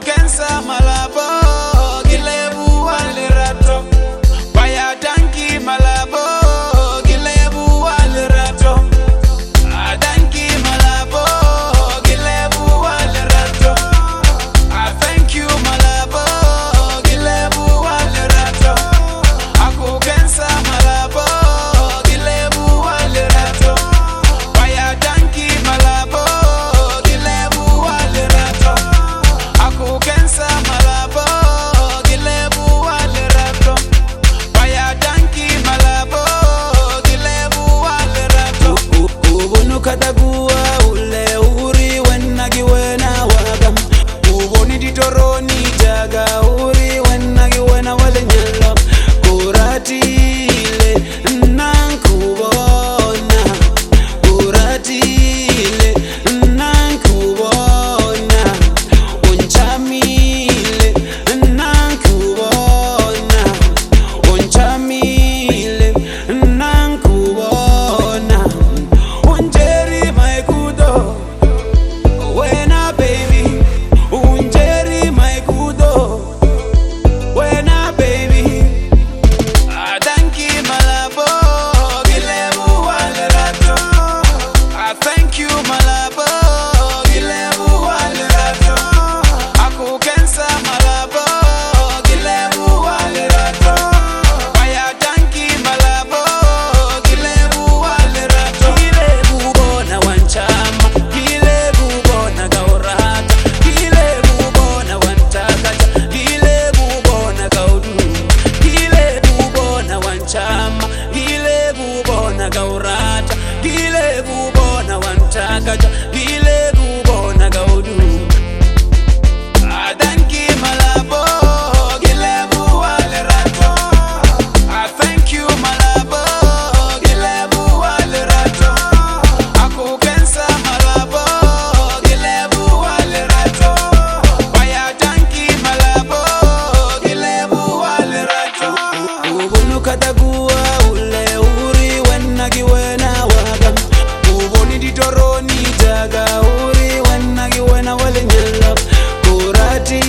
kensa malabo gilebu walirato baya danki malabo gilebu walirato danki malabo gilebu walirato thank you malabo gilebu walirato aku kensa malabo gilebu walirato baya danki malabo gilebu walirato aku kensa malabo gilebu walirato baya danki malabo gilebu walirato ubunu kataguwa ule uri wenagi wena wagam uboni ditoroni jaga uri wenagi wena wale nyalom uratile nankubona uratile nankubona unchamile nankubona unchamile nankubona unjeri my kudo wena baby unjeri my kudo wena baby danki malabo gilebu walirato thank you malabo gilebu walirato aku kensa malabo gilebu walirato baya danki malabo gilebu walirato gilebu bona wanchama gilebu bona gaurata gilebu bona wantakaja gilebu bona gaudu gilebu bona wanchama gilebu bona gaurata gilebu bona wantakaja gilebu bona gaudu danki malabo gilebu walirato thank you malabo gilebu walirato aku kensa malabo gilebu walirato baya danki malabo gilebu walirato ubunu kataguwa ule uri wenagi wena wagam uboni ditoroni jaga uri wenagi wena wale nyalom urati